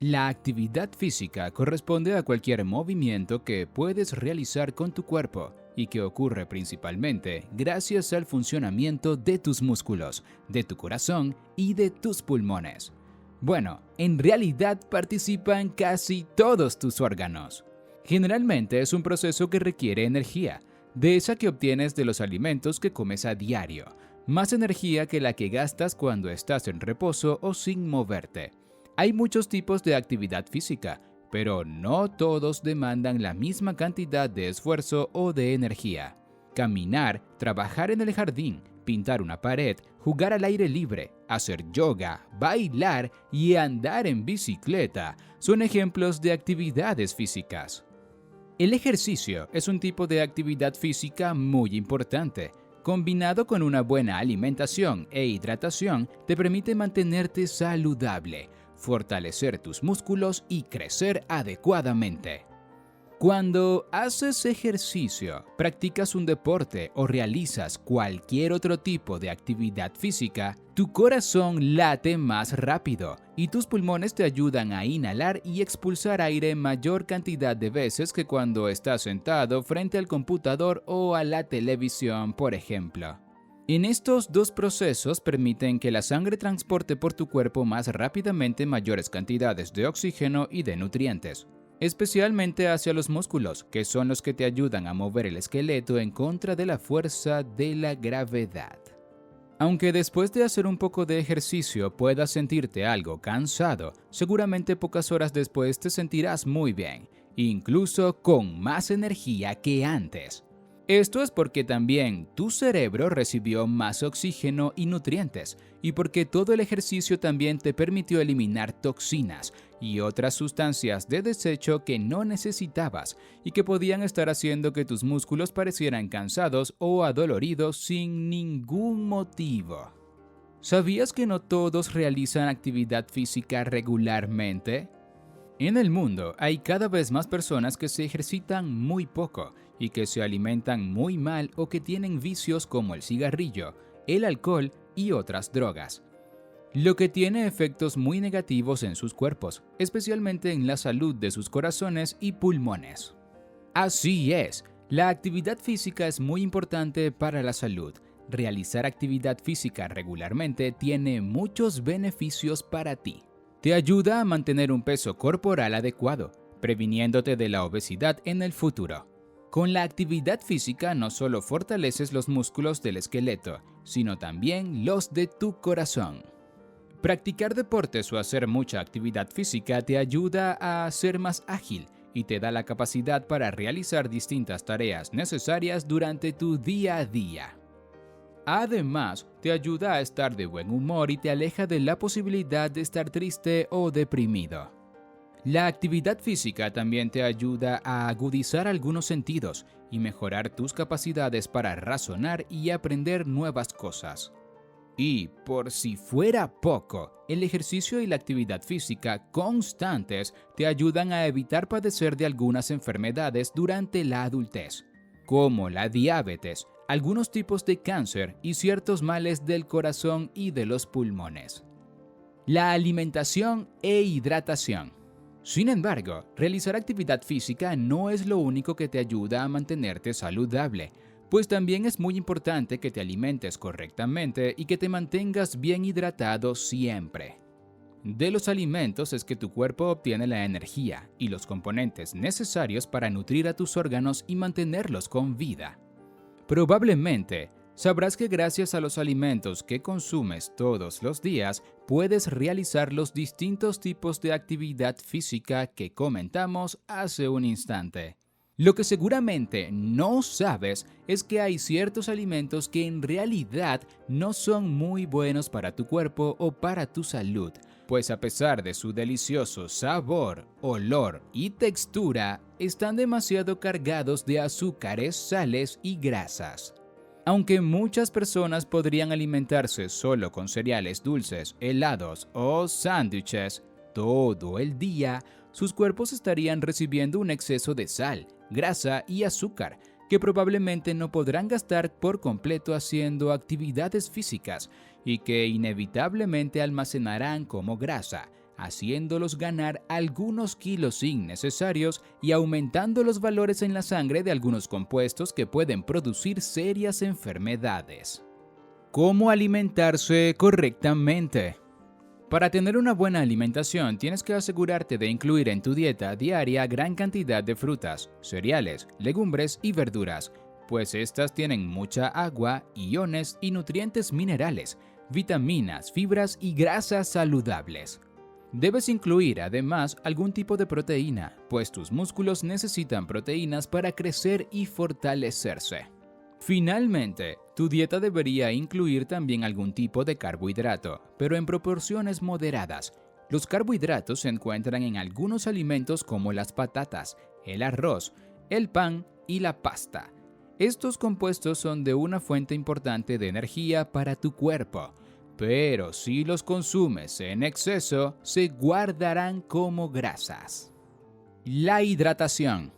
La actividad física corresponde a cualquier movimiento que puedes realizar con tu cuerpo y que ocurre principalmente gracias al funcionamiento de tus músculos, de tu corazón y de tus pulmones. Bueno, en realidad participan casi todos tus órganos. Generalmente es un proceso que requiere energía, de esa que obtienes de los alimentos que comes a diario, más energía que la que gastas cuando estás en reposo o sin moverte. Hay muchos tipos de actividad física, pero no todos demandan la misma cantidad de esfuerzo o de energía. Caminar, trabajar en el jardín, pintar una pared, jugar al aire libre, hacer yoga, bailar y andar en bicicleta son ejemplos de actividades físicas. El ejercicio es un tipo de actividad física muy importante. Combinado con una buena alimentación e hidratación, te permite mantenerte saludable, fortalecer tus músculos y crecer adecuadamente. Cuando haces ejercicio, practicas un deporte o realizas cualquier otro tipo de actividad física, tu corazón late más rápido y tus pulmones te ayudan a inhalar y expulsar aire mayor cantidad de veces que cuando estás sentado frente al computador o a la televisión, por ejemplo. En estos dos procesos permiten que la sangre transporte por tu cuerpo más rápidamente mayores cantidades de oxígeno y de nutrientes, especialmente hacia los músculos, que son los que te ayudan a mover el esqueleto en contra de la fuerza de la gravedad. Aunque después de hacer un poco de ejercicio puedas sentirte algo cansado, seguramente pocas horas después te sentirás muy bien, incluso con más energía que antes. Esto es porque también tu cerebro recibió más oxígeno y nutrientes, y porque todo el ejercicio también te permitió eliminar toxinas y otras sustancias de desecho que no necesitabas y que podían estar haciendo que tus músculos parecieran cansados o adoloridos sin ningún motivo. ¿Sabías que no todos realizan actividad física regularmente? En el mundo hay cada vez más personas que se ejercitan muy poco y que se alimentan muy mal o que tienen vicios como el cigarrillo, el alcohol y otras drogas, lo que tiene efectos muy negativos en sus cuerpos, especialmente en la salud de sus corazones y pulmones. Así es, la actividad física es muy importante para la salud. Realizar actividad física regularmente tiene muchos beneficios para ti. Te ayuda a mantener un peso corporal adecuado, previniéndote de la obesidad en el futuro. Con la actividad física no solo fortaleces los músculos del esqueleto, sino también los de tu corazón. Practicar deportes o hacer mucha actividad física te ayuda a ser más ágil y te da la capacidad para realizar distintas tareas necesarias durante tu día a día. Además, te ayuda a estar de buen humor y te aleja de la posibilidad de estar triste o deprimido. La actividad física también te ayuda a agudizar algunos sentidos y mejorar tus capacidades para razonar y aprender nuevas cosas. Y, por si fuera poco, el ejercicio y la actividad física constantes te ayudan a evitar padecer de algunas enfermedades durante la adultez, como la diabetes, algunos tipos de cáncer y ciertos males del corazón y de los pulmones. La alimentación e hidratación. Sin embargo, realizar actividad física no es lo único que te ayuda a mantenerte saludable, pues también es muy importante que te alimentes correctamente y que te mantengas bien hidratado siempre. De los alimentos es que tu cuerpo obtiene la energía y los componentes necesarios para nutrir a tus órganos y mantenerlos con vida. Probablemente sabrás que gracias a los alimentos que consumes todos los días, puedes realizar los distintos tipos de actividad física que comentamos hace un instante. Lo que seguramente no sabes es que hay ciertos alimentos que en realidad no son muy buenos para tu cuerpo o para tu salud, pues a pesar de su delicioso sabor, olor y textura, están demasiado cargados de azúcares, sales y grasas. Aunque muchas personas podrían alimentarse solo con cereales dulces, helados o sándwiches todo el día, sus cuerpos estarían recibiendo un exceso de sal, grasa y azúcar que probablemente no podrán gastar por completo haciendo actividades físicas y que inevitablemente almacenarán como grasa, haciéndolos ganar algunos kilos innecesarios y aumentando los valores en la sangre de algunos compuestos que pueden producir serias enfermedades. ¿Cómo alimentarse correctamente? Para tener una buena alimentación, tienes que asegurarte de incluir en tu dieta diaria gran cantidad de frutas, cereales, legumbres y verduras, pues estas tienen mucha agua, iones y nutrientes minerales, vitaminas, fibras y grasas saludables. Debes incluir además algún tipo de proteína, pues tus músculos necesitan proteínas para crecer y fortalecerse. Finalmente, tu dieta debería incluir también algún tipo de carbohidrato, pero en proporciones moderadas. Los carbohidratos se encuentran en algunos alimentos como las patatas, el arroz, el pan y la pasta. Estos compuestos son de una fuente importante de energía para tu cuerpo, pero si los consumes en exceso, se guardarán como grasas. La hidratación.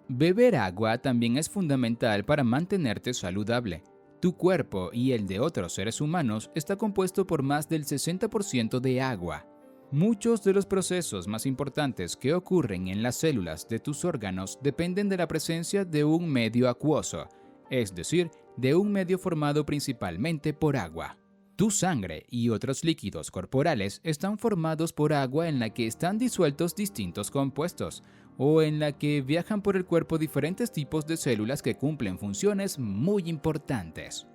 Beber agua también es fundamental para mantenerte saludable. Tu cuerpo y el de otros seres humanos está compuesto por más del 60% de agua. Muchos de los procesos más importantes que ocurren en las células de tus órganos dependen de la presencia de un medio acuoso, es decir, de un medio formado principalmente por agua. Tu sangre y otros líquidos corporales están formados por agua en la que están disueltos distintos compuestos, o en la que viajan por el cuerpo diferentes tipos de células que cumplen funciones muy importantes.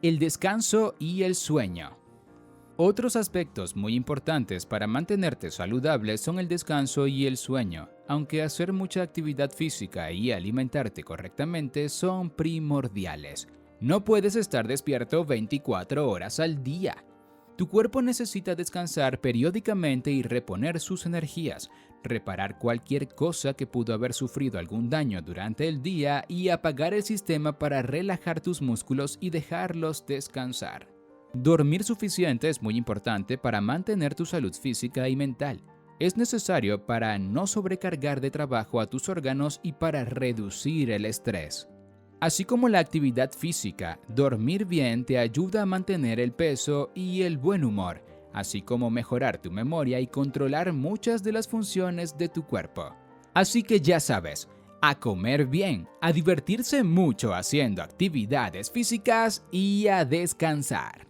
El descanso y el sueño. Otros aspectos muy importantes para mantenerte saludable son el descanso y el sueño, aunque hacer mucha actividad física y alimentarte correctamente son primordiales. No puedes estar despierto 24 horas al día. Tu cuerpo necesita descansar periódicamente y reponer sus energías, reparar cualquier cosa que pudo haber sufrido algún daño durante el día y apagar el sistema para relajar tus músculos y dejarlos descansar. Dormir suficiente es muy importante para mantener tu salud física y mental. Es necesario para no sobrecargar de trabajo a tus órganos y para reducir el estrés. Así como la actividad física, dormir bien te ayuda a mantener el peso y el buen humor, así como mejorar tu memoria y controlar muchas de las funciones de tu cuerpo. Así que ya sabes, a comer bien, a divertirse mucho haciendo actividades físicas y a descansar.